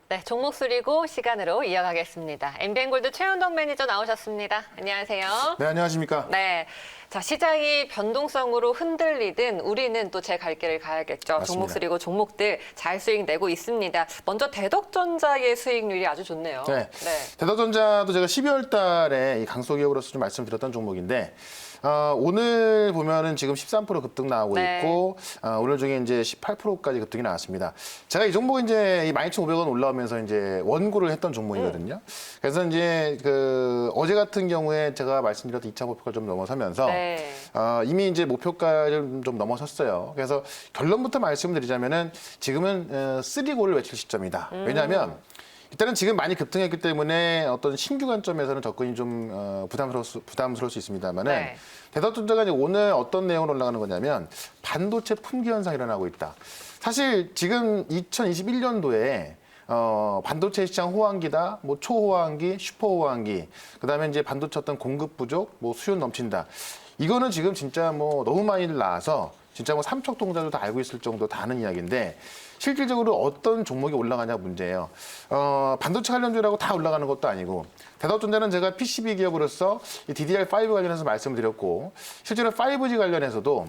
네, 종목 수리고 시간으로 이어가겠습니다. MBN골드 최은동 매니저 나오셨습니다. 안녕하세요. 네, 안녕하십니까. 네, 자 시장이 변동성으로 흔들리든 우리는 또 제 갈 길을 가야겠죠. 맞습니다. 종목 수리고 종목들 잘 수익 내고 있습니다. 먼저 대덕전자의 수익률이 아주 좋네요. 네. 대덕전자도 제가 12월 달에 이 강소기업으로서 좀 말씀드렸던 종목인데, 오늘 보면은 지금 13% 급등 나오고 네. 있고, 오늘 중에 이제 18%까지 급등이 나왔습니다. 제가 이 종목 이제 이 12,500원 올라오면서 이제 원고를 했던 종목이거든요. 그래서 이제 그 어제 같은 경우에 제가 말씀드렸던 2차 목표가 좀 넘어서면서 네. 이미 이제 목표가를 좀 넘어섰어요. 그래서 결론부터 말씀드리자면은 지금은 쓰리고를 외칠 시점이다. 왜냐하면 일단은 지금 많이 급등했기 때문에 어떤 신규 관점에서는 접근이 좀 부담스러울 수 있습니다만은 네. 대덕전자가 이제 오늘 어떤 내용으로 올라가는 거냐면 반도체 품귀 현상이 일어나고 있다. 사실 지금 2021년도에 반도체 시장 호황기다, 뭐 초호황기, 슈퍼호황기, 그다음에 이제 반도체 어떤 공급 부족, 뭐 수요 넘친다. 이거는 지금 진짜 뭐 너무 많이 나와서 진짜 뭐 삼척동자도 다 알고 있을 정도 다 아는 이야기인데 실질적으로 어떤 종목이 올라가냐 문제예요. 반도체 관련주라고 다 올라가는 것도 아니고 대덕전자는 제가 PCB 기업으로서 이 DDR5 관련해서 말씀드렸고 실제로 5G 관련해서도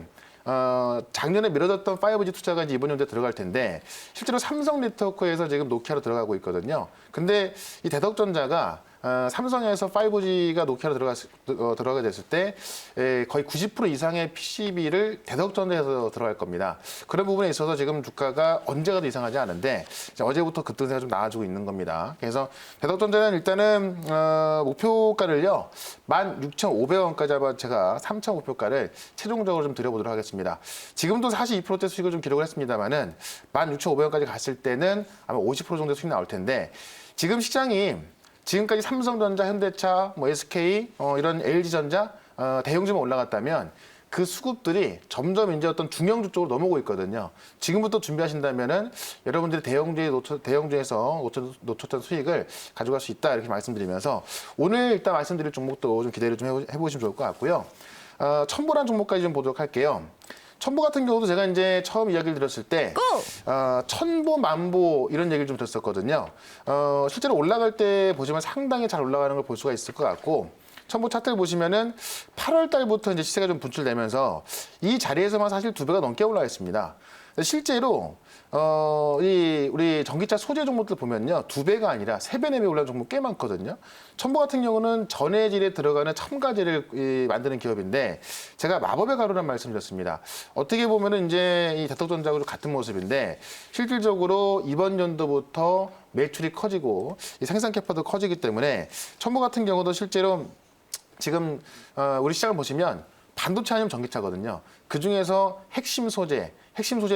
작년에 미뤄졌던 5G 투자가 이제 이번 연도에 들어갈 텐데 실제로 삼성 네트워크에서 지금 노키아로 들어가고 있거든요. 근데 이 대덕전자가 삼성에서 5G가 노키아로 들어가게 됐을 때 거의 90% 이상의 PCB를 대덕전자에서 들어갈 겁니다. 그런 부분에 있어서 지금 주가가 언제 가도 이상하지 않은데 어제부터 급등세가 좀 나와주고 있는 겁니다. 그래서 대덕전자는 일단은 목표가를요 16,500원까지 한번 제가 3차 목표가를 최종적으로 좀 드려보도록 하겠습니다. 지금도 42%대 수익을 좀 기록을 했습니다만은 16,500원까지 갔을 때는 아마 50% 정도 수익 나올 텐데 지금 시장이 지금까지 삼성전자, 현대차, 뭐 SK, 이런 LG전자 대형주만 올라갔다면 그 수급들이 점점 이제 어떤 중형주 쪽으로 넘어오고 있거든요. 지금부터 준비하신다면은 여러분들이 대형주에서 놓쳤던 수익을 가져갈 수 있다 이렇게 말씀드리면서 오늘 일단 말씀드릴 종목도 좀 기대를 좀 해보시면 좋을 것 같고요. 첨보란 종목까지 좀 보도록 할게요. 첨보 같은 경우도 제가 이제 처음 이야기를 드렸을 때 천보, 만보 이런 얘기를 좀 들었었거든요. 실제로 올라갈 때 보시면 상당히 잘 올라가는 걸 볼 수가 있을 것 같고 첨보 차트를 보시면은 8월 달부터 이제 시세가 좀 분출되면서 이 자리에서만 사실 2배가 넘게 올라와 있습니다. 실제로 우리 전기차 소재 종목들 보면요 2배가 아니라 3배, 4배 올라온 종목 꽤 많거든요. 첨보 같은 경우는 전해질에 들어가는 첨가제를 만드는 기업인데 제가 마법의 가루란 말씀드렸습니다. 어떻게 보면은 이제 이 대덕전자하고 같은 모습인데 실질적으로 이번 연도부터 매출이 커지고 이 생산 캐파도 커지기 때문에 첨보 같은 경우도 실제로 지금 우리 시장을 보시면 반도체 아니면 전기차거든요. 그 중에서 핵심 소재에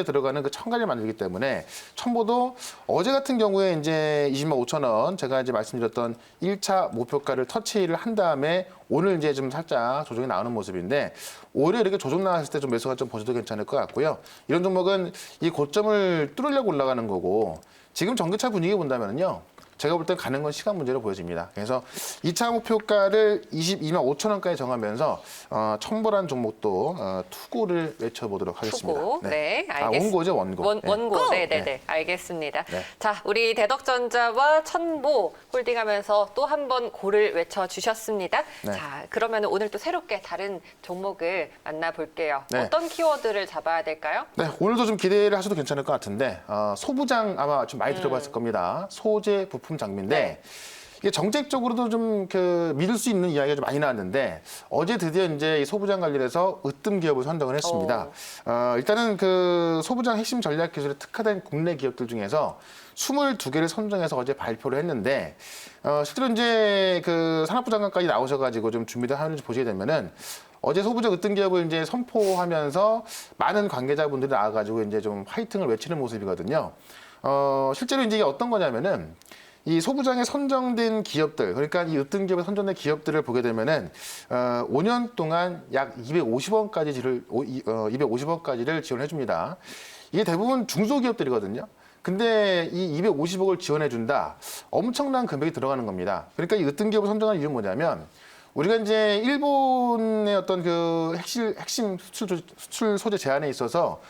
들어가는 그 첨가를 만들기 때문에 첨보도 어제 같은 경우에 이제 20만 5천 원 제가 이제 말씀드렸던 1차 목표가를 터치를 한 다음에 오늘 이제 좀 살짝 조정이 나오는 모습인데 오히려 이렇게 조정 나왔을 때 좀 매수가 좀 보셔도 괜찮을 것 같고요. 이런 종목은 이 고점을 뚫으려고 올라가는 거고 지금 전기차 분위기 본다면요. 제가 볼 땐 가는 건 시간 문제로 보여집니다. 그래서 2차 목표가를 22만 5천 원까지 정하면서 첨보란 종목도 투고를 외쳐보도록 하겠습니다. 투고. 네, 알겠습니다. 원고죠, 원고. 원고. 네. 네, 알겠습니다. 네. 자, 우리 대덕전자와 천보 홀딩하면서 또 한 번 고를 외쳐주셨습니다. 네. 자, 그러면 오늘 또 새롭게 다른 종목을 만나볼게요. 네. 어떤 키워드를 잡아야 될까요? 네, 오늘도 좀 기대를 하셔도 괜찮을 것 같은데 소부장 아마 좀 많이 들어봤을 겁니다. 소재 부품 장비인데 네. 이게 정책적으로도 좀 그 믿을 수 있는 이야기가 좀 많이 나왔는데 어제 드디어 이제 이 소부장 관련해서 으뜸 기업을 선정을 했습니다. 일단은 그 소부장 핵심 전략 기술에 특화된 국내 기업들 중에서 22개를 선정해서 어제 발표를 했는데 실제로 이제 그 산업부 장관까지 나오셔가지고 좀 준비를 하는지 보시게 되면은 어제 소부장 으뜸 기업을 이제 선포하면서 많은 관계자분들이 나와가지고 이제 좀 화이팅을 외치는 모습이거든요. 실제로 이제 이게 어떤 거냐면은 이 소부장에 선정된 기업들, 그러니까 이 으뜸 기업에 선정된 기업들을 보게 되면은 5년 동안 약 250억까지를 지원해 줍니다. 이게 대부분 중소기업들이거든요. 근데 이 250억을 지원해 준다. 엄청난 금액이 들어가는 겁니다. 그러니까 이 으뜸 기업을 선정한 이유는 뭐냐면 우리가 이제 일본의 어떤 그 핵심 수출 소재 제한에 있어서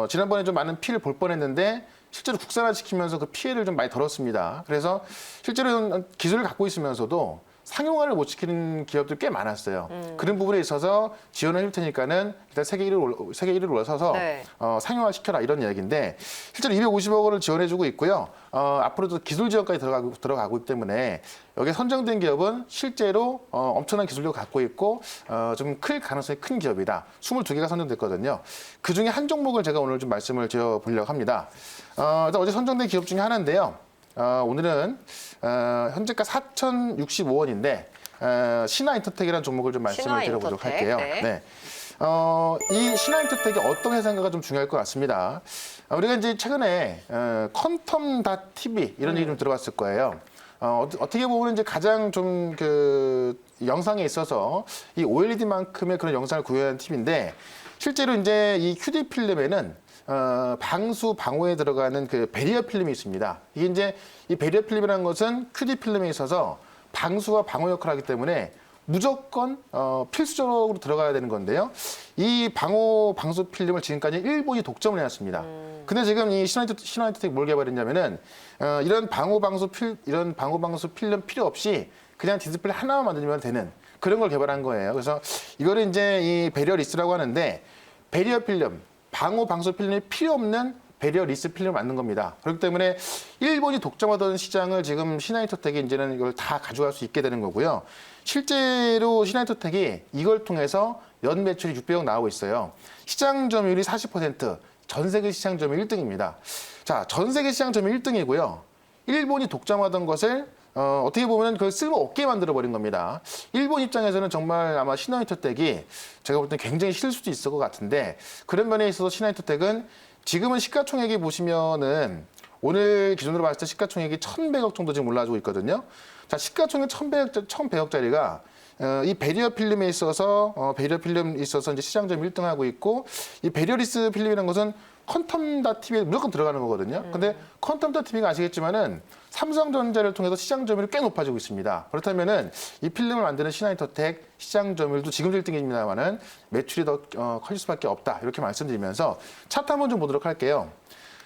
지난번에 좀 많은 피해를 볼 뻔했는데 실제로 국산화시키면서 그 피해를 좀 많이 덜었습니다. 그래서 실제로 기술을 갖고 있으면서도 상용화를 못 시키는 기업들이 꽤 많았어요. 그런 부분에 있어서 지원을 해줄 테니까는 일단 세계 1위로 올라서서 네. 상용화 시켜라 이런 이야기인데 실제로 250억 원을 지원해주고 있고요. 앞으로도 기술 지원까지 들어가고 있기 때문에 여기에 선정된 기업은 실제로 엄청난 기술력을 갖고 있고 좀 클 가능성이 큰 기업이다. 22개가 선정됐거든요. 그중에 한 종목을 제가 오늘 좀 말씀을 드려보려고 합니다. 일단 어제 선정된 기업 중에 하나인데요. 오늘은 현재가 4,065원인데 신화인터텍이라는 종목을 좀 말씀을 드려보도록 할게요. 네. 이 신화인터텍이 어떤 회사인가가 좀 중요할 것 같습니다. 우리가 이제 최근에 퀀텀.tv 이런 얘기 좀 들어봤을 거예요. 어떻게 보면 이제 가장 좀 그 영상에 있어서 이 OLED만큼의 그런 영상을 구현한 TV인데 실제로 이제 이 QD 필름에는 방수 방호에 들어가는 그 배리어 필름이 있습니다. 이게 이제 이 배리어 필름이라는 것은 QD 필름에 있어서 방수와 방호 역할을 하기 때문에 무조건 필수적으로 들어가야 되는 건데요. 이 방수 필름을 지금까지 일본이 독점을 해왔습니다. 근데 지금 이 신화인터텍이 뭘 개발했냐면은 이런 방호 방수 필름 필요 없이 그냥 디스플레이 하나만 만들면 되는 그런 걸 개발한 거예요. 그래서 이거를 이제 이 배리어 리스라고 하는데 배리어 필름 방호 방수 필름이 필요 없는 배리어 리스 필름을 만든 겁니다. 그렇기 때문에 일본이 독점하던 시장을 지금 신화인터텍이 이제는 이걸 다 가져갈 수 있게 되는 거고요. 실제로 신화인터텍이 이걸 통해서 연 매출이 600억 나오고 있어요. 시장 점유율이 40%, 전 세계 시장 점유율 1등입니다. 자, 전 세계 시장 점유율 1등이고요. 일본이 독점하던 것을 어떻게 보면 그걸 쓸모없게 만들어버린 겁니다. 일본 입장에서는 정말 아마 신화인터텍이 제가 볼 때 굉장히 싫을 수도 있을 것 같은데 그런 면에 있어서 신화인터텍은 지금은 시가총액이 보시면은 오늘 기준으로 봤을 때 시가총액이 1,100억 정도 지금 올라가고 있거든요. 자, 시가총액 1,100억짜리가 이 배리어 필름에 있어서 이제 시장 점유율 1등하고 있고 이 배리어리스 필름이라는 것은 퀀텀.tv에 무조건 들어가는 거거든요. 근데 퀀텀.tv가 아시겠지만은 삼성전자를 통해서 시장 점유율이 꽤 높아지고 있습니다. 그렇다면은 이 필름을 만드는 신화인터텍 시장 점유율도 지금도 1등입니다만은 매출이 더 커질 수밖에 없다. 이렇게 말씀드리면서 차트 한번 좀 보도록 할게요.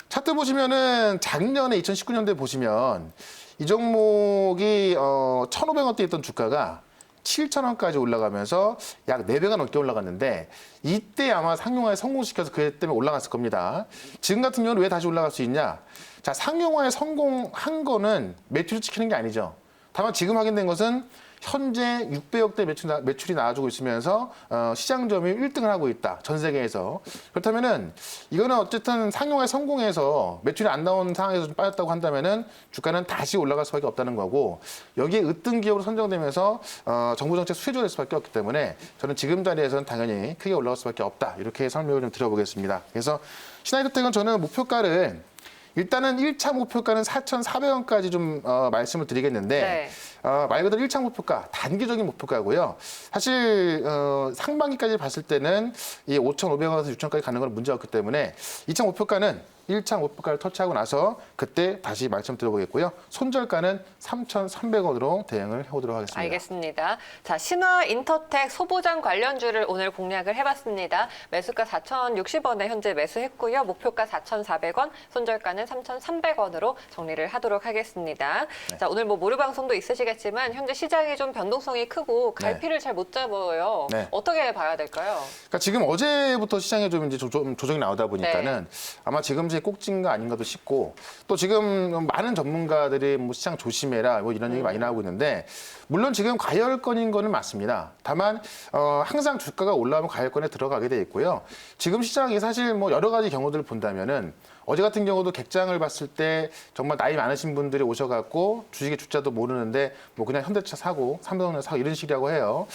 차트 보시면은 작년에 2019년도에 보시면 이 종목이 1,500원대 있던 주가가 7,000원까지 올라가면서 약 4배가 넘게 올라갔는데 이때 아마 상용화에 성공시켜서 그 때문에 올라갔을 겁니다. 지금 같은 경우는 왜 다시 올라갈 수 있냐? 자, 상용화에 성공한 거는 매출을 지키는 게 아니죠. 다만 지금 확인된 것은 현재 600억대 매출이 나와주고 있으면서 시장 점유율 1등을 하고 있다. 전 세계에서. 그렇다면은 이거는 어쨌든 상용화에 성공해서 매출이 안 나온 상황에서 좀 빠졌다고 한다면은 주가는 다시 올라갈 수밖에 없다는 거고 여기에 으뜸 기업으로 선정되면서 정부 정책 수혜주가 될 수밖에 없기 때문에 저는 지금 자리에서는 당연히 크게 올라갈 수밖에 없다. 이렇게 설명을 좀 드려보겠습니다. 그래서 신화인터텍은 저는 목표가를 일단은 1차 목표가는 4,400원까지 좀 말씀을 드리겠는데 네. 말 그대로 1차 목표가 단기적인 목표가고요. 사실 상반기까지 봤을 때는 이 5,500원에서 6,000원까지 가는 건 문제가 없기 때문에 2차 목표가는 1차 목표가를 터치하고 나서 그때 다시 말씀드려보겠고요. 손절가는 3,300원으로 대응을 해보도록 하겠습니다. 알겠습니다. 자, 신화인터텍 소보장 관련주를 오늘 공략을 해봤습니다. 매수가 4,060원에 현재 매수했고요. 목표가 4,400원, 손절가는 3,300원으로 정리를 하도록 하겠습니다. 네. 자, 오늘 뭐 모르 방송도 있으시겠지만 현재 시장이 좀 변동성이 크고 네. 갈피를 잘 못 잡아요. 네. 어떻게 봐야 될까요? 그러니까 지금 어제부터 시장에 좀 이제 조정이 나오다 보니까는 아마 지금 제 꼭지인가 아닌가도 싶고 또 지금 많은 전문가들이 뭐 시장 조심해라 뭐 이런 얘기 많이 나오고 있는데 물론 지금 과열권인 거는 맞습니다. 다만 항상 주가가 올라오면 과열권에 들어가게 돼 있고요. 지금 시장이 사실 뭐 여러 가지 경우들을 본다면은 어제 같은 경우도 객장을 봤을 때 정말 나이 많으신 분들이 오셔갖고 주식의 주자도 모르는데 뭐 그냥 현대차 사고 삼성전자 사고 이런 식이라고 해요.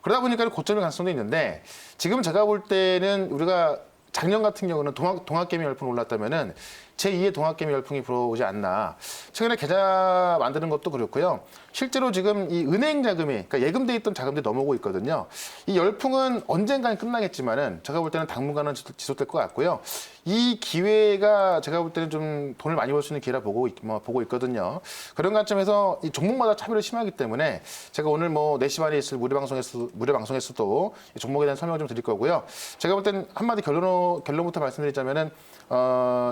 그러다 보니까 고점일 가능성도 있는데 지금 제가 볼 때는 우리가 작년 같은 경우는 동학개미 열풍이 올랐다면은 제2의 동학개미 열풍이 불어오지 않나. 최근에 계좌 만드는 것도 그렇고요. 실제로 지금 이 은행 자금이, 그러니까 예금돼 있던 자금들이 넘어오고 있거든요. 이 열풍은 언젠가는 끝나겠지만은 제가 볼 때는 당분간은 지속될 것 같고요. 이 기회가 제가 볼 때는 좀 돈을 많이 벌 수 있는 기회라 보고 있거든요. 그런 관점에서 이 종목마다 차별이 심하기 때문에 제가 오늘 뭐 4시 반에 있을 무료 방송에서도 이 종목에 대한 설명을 좀 드릴 거고요. 제가 볼 때는 한마디 결론부터 말씀드리자면은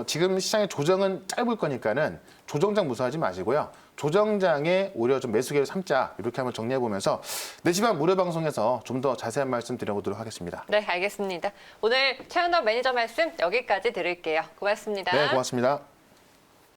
지금 시장 시장의 조정은 짧을 거니까는 조정장 무서워하지 마시고요. 조정장에 오히려 좀 매수 기회를 삼자 이렇게 한번 정리해 보면서 4시반 무료 방송에서 좀 더 자세한 말씀 드려보도록 하겠습니다. 네, 알겠습니다. 오늘 최현업 매니저 말씀 여기까지 드릴게요. 고맙습니다. 네, 고맙습니다.